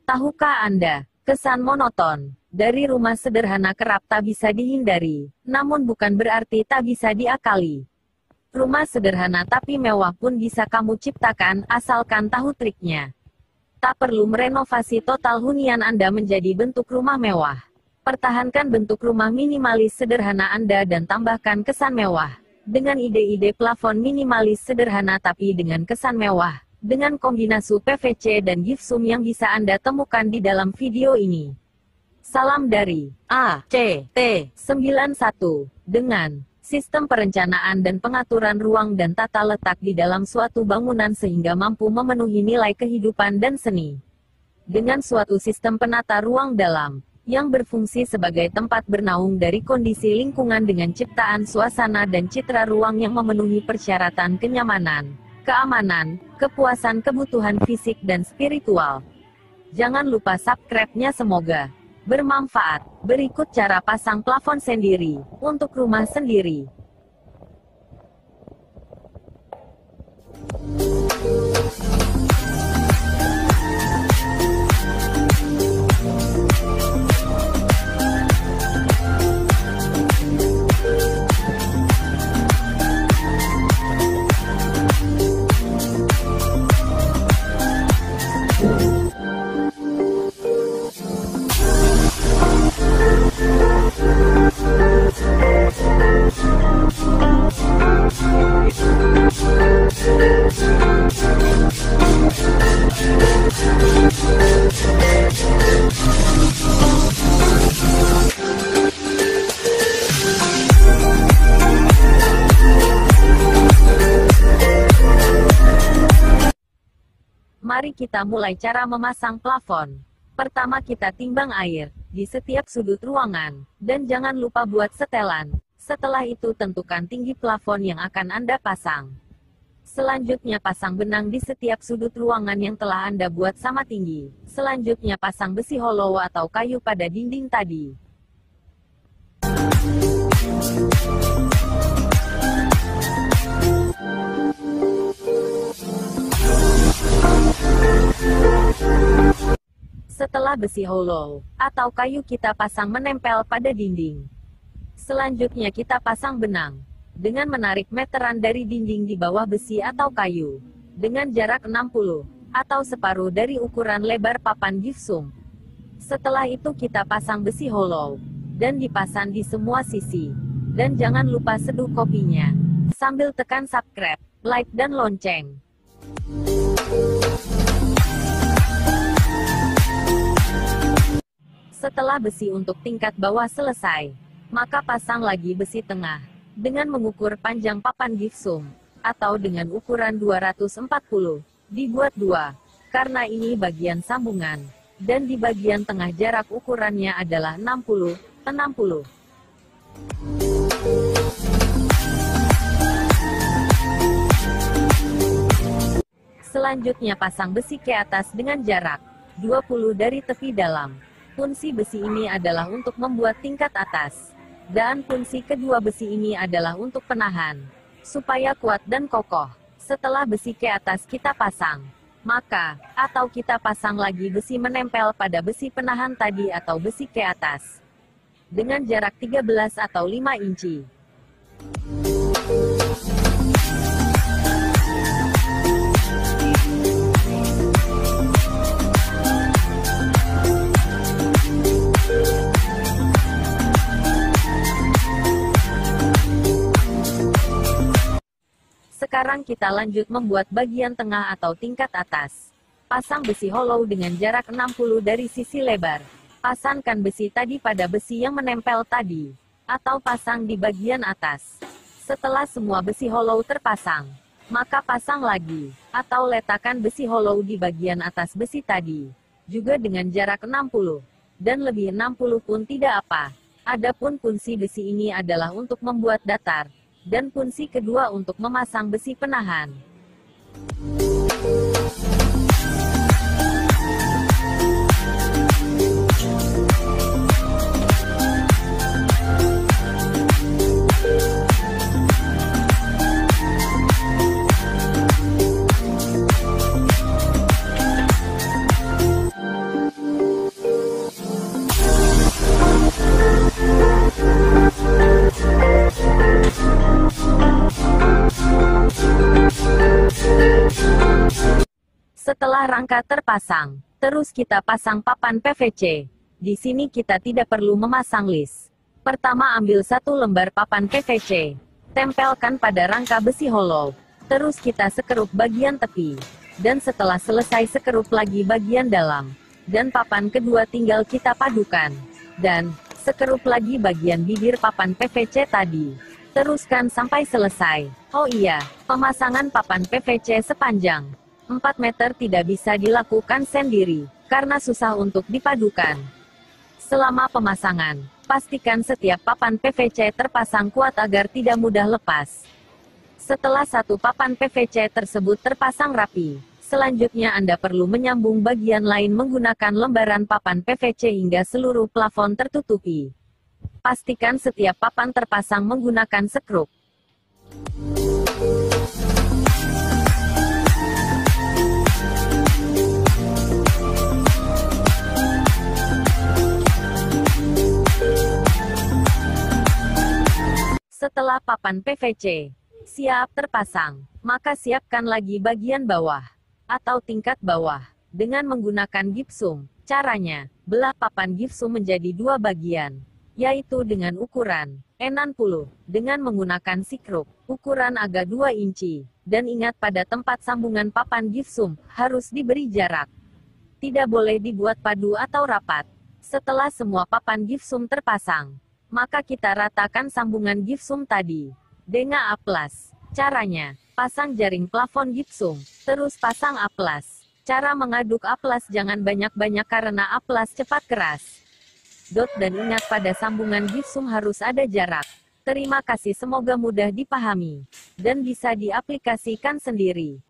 Tahukah Anda, kesan monoton dari rumah sederhana kerap tak bisa dihindari, namun bukan berarti tak bisa diakali. Rumah sederhana tapi mewah pun bisa kamu ciptakan, asalkan tahu triknya. Tak perlu merenovasi total hunian Anda menjadi bentuk rumah mewah. Pertahankan bentuk rumah minimalis sederhana Anda dan tambahkan kesan mewah. Dengan ide-ide plafon minimalis sederhana tapi dengan kesan mewah. Dengan kombinasi PVC dan gypsum yang bisa Anda temukan di dalam video ini. Salam dari ACT91 dengan sistem perencanaan dan pengaturan ruang dan tata letak di dalam suatu bangunan sehingga mampu memenuhi nilai kehidupan dan seni. Dengan suatu sistem penata ruang dalam, yang berfungsi sebagai tempat bernaung dari kondisi lingkungan dengan ciptaan suasana dan citra ruang yang memenuhi persyaratan kenyamanan, keamanan, kepuasan kebutuhan fisik dan spiritual. Jangan lupa subscribe-nya, semoga bermanfaat. Berikut cara pasang plafon sendiri, untuk rumah sendiri. Mari kita mulai cara memasang plafon. Pertama kita timbang air di setiap sudut ruangan, dan jangan lupa buat setelan. Setelah itu tentukan tinggi plafon yang akan Anda pasang. Selanjutnya pasang benang di setiap sudut ruangan yang telah Anda buat sama tinggi. Selanjutnya pasang besi hollow atau kayu pada dinding tadi. Setelah besi hollow atau kayu kita pasang menempel pada dinding. Selanjutnya kita pasang benang dengan menarik meteran dari dinding di bawah besi atau kayu dengan jarak 60 atau separuh dari ukuran lebar papan gypsum. Setelah itu kita pasang besi hollow dan dipasang di semua sisi. Dan jangan lupa seduh kopinya sambil tekan subscribe, like dan lonceng. Setelah besi untuk tingkat bawah selesai, maka pasang lagi besi tengah, dengan mengukur panjang papan gypsum, atau dengan ukuran 240, dibuat 2, karena ini bagian sambungan, dan di bagian tengah jarak ukurannya adalah 60. Selanjutnya pasang besi ke atas dengan jarak 20 dari tepi dalam. Fungsi besi ini adalah untuk membuat tingkat atas. Dan fungsi kedua besi ini adalah untuk penahan. Supaya kuat dan kokoh. Setelah besi ke atas kita pasang. Atau kita pasang lagi besi menempel pada besi penahan tadi atau besi ke atas. Dengan jarak 13 atau 5 inci. Sekarang kita lanjut membuat bagian tengah atau tingkat atas. Pasang besi hollow dengan jarak 60 dari sisi lebar. Pasangkan besi tadi pada besi yang menempel tadi. Atau pasang di bagian atas. Setelah semua besi hollow terpasang, maka pasang lagi. Atau letakkan besi hollow di bagian atas besi tadi. Juga dengan jarak 60. Dan lebih 60 pun tidak apa. Adapun fungsi besi ini adalah untuk membuat datar. Dan fungsi kedua untuk memasang besi penahan. Setelah rangka terpasang, terus kita pasang papan PVC. Di sini kita tidak perlu memasang list. Pertama ambil satu lembar papan PVC. Tempelkan pada rangka besi hollow. Terus kita sekerup bagian tepi. Dan setelah selesai sekerup lagi bagian dalam. Dan papan kedua tinggal kita padukan. Dan sekerup lagi bagian bibir papan PVC tadi. Teruskan sampai selesai. Oh iya, pemasangan papan PVC sepanjang 4 meter tidak bisa dilakukan sendiri, karena susah untuk dipadukan. Selama pemasangan, pastikan setiap papan PVC terpasang kuat agar tidak mudah lepas. Setelah satu papan PVC tersebut terpasang rapi, selanjutnya Anda perlu menyambung bagian lain menggunakan lembaran papan PVC hingga seluruh plafon tertutupi. Pastikan setiap papan terpasang menggunakan sekrup. Setelah papan PVC siap terpasang, maka siapkan lagi bagian bawah atau tingkat bawah dengan menggunakan gipsum. Caranya, belah papan gipsum menjadi 2 bagian, yaitu dengan ukuran N60 dengan menggunakan sikrup ukuran agak 2 inci, dan ingat pada tempat sambungan papan gipsum harus diberi jarak. Tidak boleh dibuat padu atau rapat. Setelah semua papan gipsum terpasang, maka kita ratakan sambungan gipsum tadi dengan aplas. Caranya, pasang jaring plafon gipsum, terus pasang aplas. Cara mengaduk aplas jangan banyak-banyak karena aplas cepat keras. Dan ingat pada sambungan gipsum harus ada jarak. Terima kasih, semoga mudah dipahami dan bisa diaplikasikan sendiri.